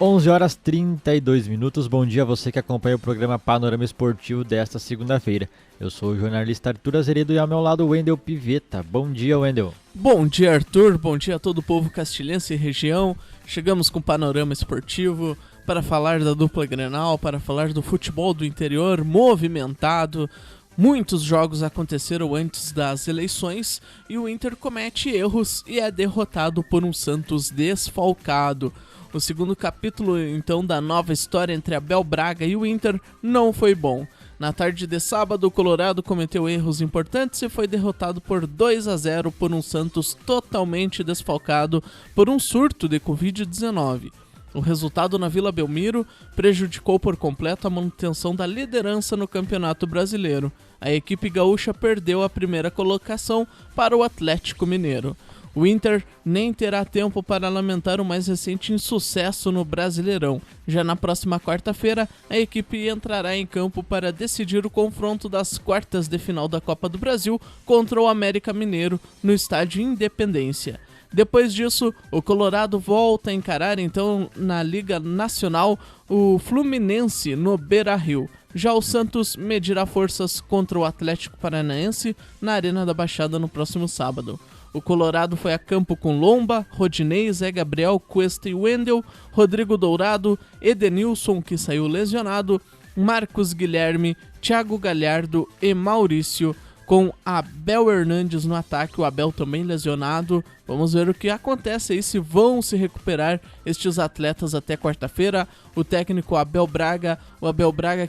11h32. Bom dia a você que acompanha o programa Panorama Esportivo desta segunda-feira. Eu sou o jornalista Arthur Azeredo e ao meu lado o Wendel Pivetta. Bom dia, Wendel. Bom dia, Arthur. Bom dia a todo o povo castilhense e região. Chegamos com o Panorama Esportivo para falar da dupla Grenal, para falar do futebol do interior movimentado. Muitos jogos aconteceram antes das eleições e o Inter comete erros e é derrotado por um Santos desfalcado. O segundo capítulo, então, da nova história entre Abel Braga e o Inter não foi bom. Na tarde de sábado, o Colorado cometeu erros importantes e foi derrotado por 2-0 por um Santos totalmente desfalcado por um surto de Covid-19. O resultado na Vila Belmiro prejudicou por completo a manutenção da liderança no Campeonato Brasileiro. A equipe gaúcha perdeu a primeira colocação para o Atlético Mineiro. O Inter nem terá tempo para lamentar o mais recente insucesso no Brasileirão. Já na próxima quarta-feira, a equipe entrará em campo para decidir o confronto das quartas de final da Copa do Brasil contra o América Mineiro no estádio Independência. Depois disso, o Colorado volta a encarar então na Liga Nacional o Fluminense no Beira-Rio. Já o Santos medirá forças contra o Atlético Paranaense na Arena da Baixada no próximo sábado. O Colorado foi a campo com Lomba, Rodinei, Zé Gabriel, Cuesta e Wendel, Rodrigo Dourado, Edenilson, que saiu lesionado, Marcos Guilherme, Thiago Galhardo e Maurício, com Abel Hernandes no ataque, o Abel também lesionado. Vamos ver o que acontece aí, se vão se recuperar estes atletas até quarta-feira. O técnico Abel Braga,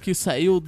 que saiu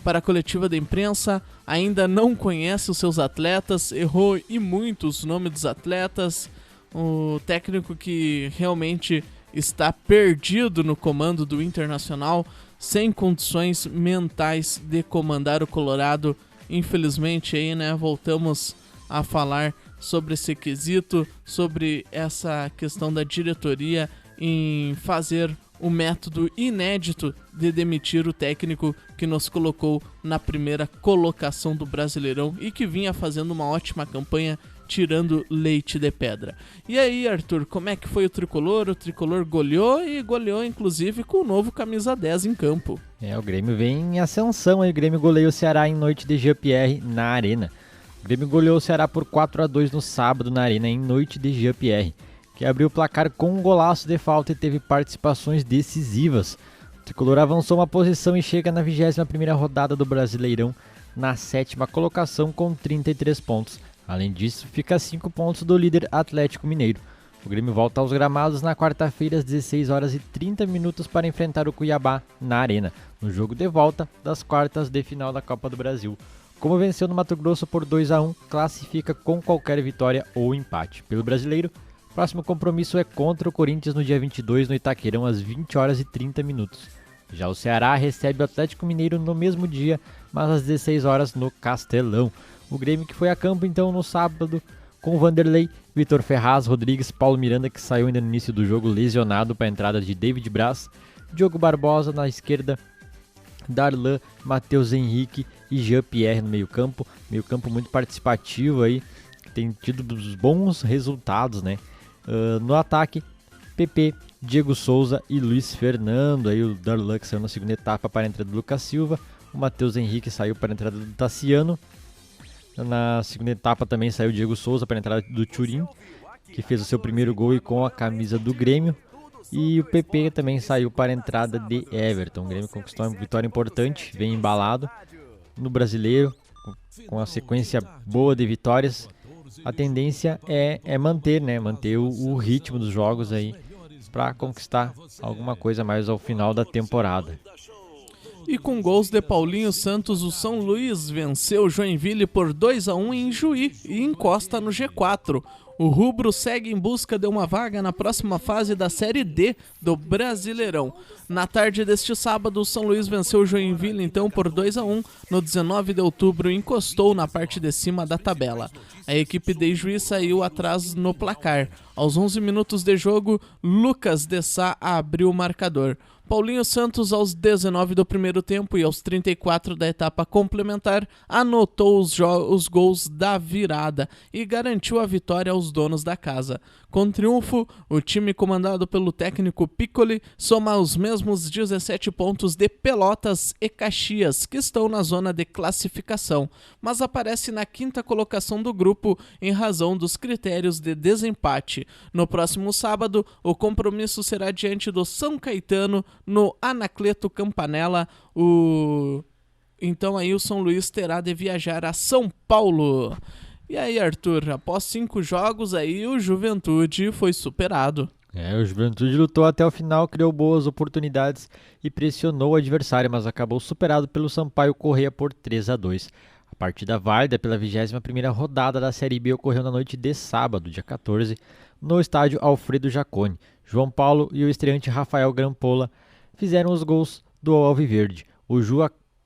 para a coletiva da imprensa, ainda não conhece os seus atletas, errou e muito os nomes dos atletas. O técnico que realmente está perdido no comando do Internacional, sem condições mentais de comandar o Colorado. Infelizmente aí, né, voltamos a falar sobre esse quesito, sobre essa questão da diretoria em fazer o método inédito de demitir o técnico que nos colocou na primeira colocação do Brasileirão e que vinha fazendo uma ótima campanha, tirando leite de pedra. E aí, Arthur, como é que foi o Tricolor? O Tricolor goleou e goleou inclusive com o novo camisa 10 em campo. O Grêmio vem em ascensão, o Grêmio goleou o Ceará em noite de Jean-Pierre na Arena. O Grêmio goleou o Ceará por 4-2 no sábado na Arena em noite de Jean-Pierre, que abriu o placar com um golaço de falta e teve participações decisivas. O Tricolor avançou uma posição e chega na 21ª rodada do Brasileirão, na 7ª colocação com 33 pontos. Além disso, fica a 5 pontos do líder Atlético Mineiro. O Grêmio volta aos gramados na quarta-feira às 16h30 para enfrentar o Cuiabá na Arena, no jogo de volta das quartas de final da Copa do Brasil. Como venceu no Mato Grosso por 2-1, classifica com qualquer vitória ou empate. Pelo Brasileiro, o próximo compromisso é contra o Corinthians no dia 22 no Itaquerão às 20h30. Já o Ceará recebe o Atlético Mineiro no mesmo dia, mas às 16h no Castelão. O Grêmio que foi a campo então no sábado com Vanderlei, Vitor Ferraz, Rodrigues, Paulo Miranda, que saiu ainda no início do jogo lesionado para a entrada de David Braz, Diogo Barbosa na esquerda, Darlan, Matheus Henrique e Jean-Pierre no meio-campo. Meio-campo muito participativo aí, que tem tido bons resultados, né? No ataque, PP, Diego Souza e Luiz Fernando. Aí o Darlan que saiu na segunda etapa para a entrada do Lucas Silva. O Matheus Henrique saiu para a entrada do Tassiano. Na segunda etapa também saiu o Diego Souza para a entrada do Thurin, que fez o seu primeiro gol e com a camisa do Grêmio. E o PP também saiu para a entrada de Everton. O Grêmio conquistou uma vitória importante, vem embalado no Brasileiro, com a sequência boa de vitórias. A tendência é manter o ritmo dos jogos aí para conquistar alguma coisa mais ao final da temporada. E com gols de Paulinho Santos, o São Luís venceu o Joinville por 2-1 em Juí e encosta no G4. O rubro segue em busca de uma vaga na próxima fase da Série D do Brasileirão. Na tarde deste sábado, o São Luís venceu o Joinville então por 2-1. No 19 de outubro, encostou na parte de cima da tabela. A equipe de Juí saiu atrás no placar. Aos 11 minutos de jogo, Lucas de Sá abriu o marcador. Paulinho Santos, aos 19 do primeiro tempo e aos 34 da etapa complementar, anotou os gols da virada e garantiu a vitória aos donos da casa. Com triunfo, o time comandado pelo técnico Piccoli soma os mesmos 17 pontos de Pelotas e Caxias, que estão na zona de classificação, mas aparece na quinta colocação do grupo em razão dos critérios de desempate. No próximo sábado, o compromisso será diante do São Caetano, no Anacleto Campanella. Então aí o São Luís terá de viajar a São Paulo. E aí, Arthur, após 5 jogos aí, o Juventude foi superado. O Juventude lutou até o final, criou boas oportunidades e pressionou o adversário, mas acabou superado pelo Sampaio Corrêa por 3-2. A partida válida pela 21ª rodada da Série B ocorreu na noite de sábado, dia 14, no estádio Alfredo Jaconi. João Paulo e o estreante Rafael Grampola fizeram os gols do Alviverde. O Ju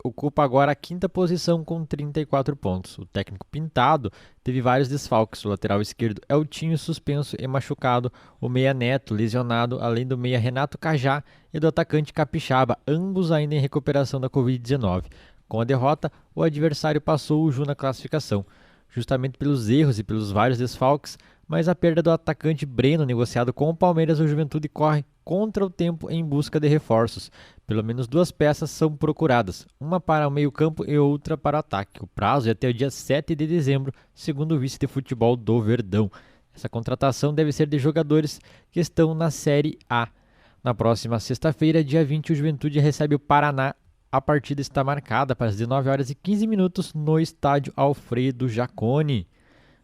ocupa agora a 5ª posição com 34 pontos. O técnico Pintado teve vários desfalques. O lateral esquerdo Eltinho suspenso e machucado, o meia Neto lesionado, além do meia Renato Cajá e do atacante Capixaba, ambos ainda em recuperação da Covid-19. Com a derrota, o adversário passou o Ju na classificação, justamente pelos erros e pelos vários desfalques, mas a perda do atacante Breno, negociado com o Palmeiras, o Juventude corre contra o tempo em busca de reforços. Pelo menos 2 peças são procuradas, uma para o meio-campo e outra para o ataque. O prazo é até o dia 7 de dezembro, segundo o vice de futebol do Verdão. Essa contratação deve ser de jogadores que estão na Série A. Na próxima sexta-feira, dia 20, o Juventude recebe o Paraná. A partida está marcada para as 19h15 no estádio Alfredo Jaconi.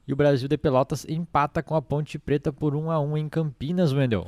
E o Brasil de Pelotas empata com a Ponte Preta por 1-1 em Campinas, Wendel.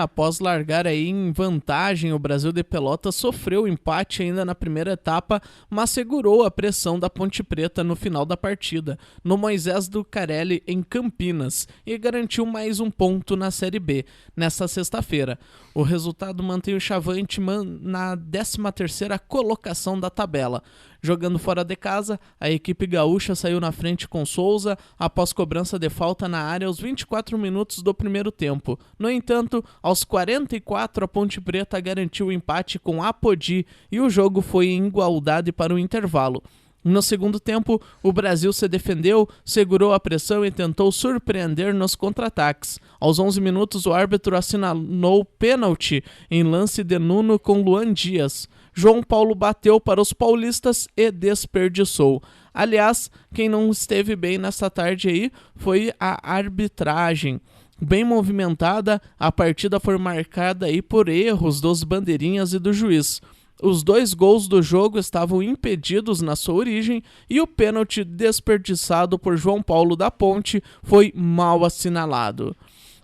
Após largar aí em vantagem, o Brasil de Pelotas sofreu empate ainda na primeira etapa, mas segurou a pressão da Ponte Preta no final da partida, no Moisés do Carelli em Campinas, e garantiu mais um ponto na Série B, nesta sexta-feira. O resultado mantém o Chavante na 13ª colocação da tabela. Jogando fora de casa, a equipe gaúcha saiu na frente com Souza após cobrança de falta na área aos 24 minutos do primeiro tempo. No entanto, aos 44, a Ponte Preta garantiu o empate com Apodi e o jogo foi em igualdade para o intervalo. No segundo tempo, o Brasil se defendeu, segurou a pressão e tentou surpreender nos contra-ataques. Aos 11 minutos, o árbitro assinalou pênalti em lance de Nuno com Luan Dias. João Paulo bateu para os paulistas e desperdiçou. Aliás, quem não esteve bem nessa tarde aí foi a arbitragem. Bem movimentada, a partida foi marcada aí por erros dos bandeirinhas e do juiz. Os 2 gols do jogo estavam impedidos na sua origem e o pênalti desperdiçado por João Paulo da Ponte foi mal assinalado.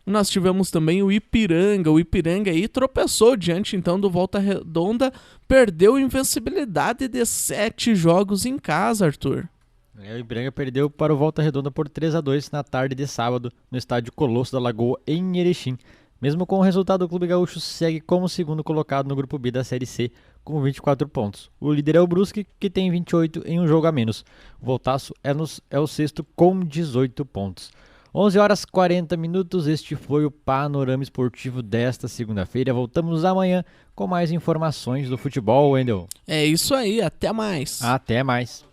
Nós tivemos também o Ipiranga. O Ipiranga aí tropeçou diante então do Volta Redonda, perdeu invencibilidade de 7 jogos em casa, Arthur. O Ipiranga perdeu para o Volta Redonda por 3-2 na tarde de sábado no estádio Colosso da Lagoa, em Erechim. Mesmo com o resultado, o Clube Gaúcho segue como segundo colocado no Grupo B da Série C, com 24 pontos. O líder é o Brusque, que tem 28 em um jogo a menos. O Voltaço é o sexto com 18 pontos. 11h40, este foi o Panorama Esportivo desta segunda-feira. Voltamos amanhã com mais informações do futebol, Wendel. É isso aí, até mais. Até mais.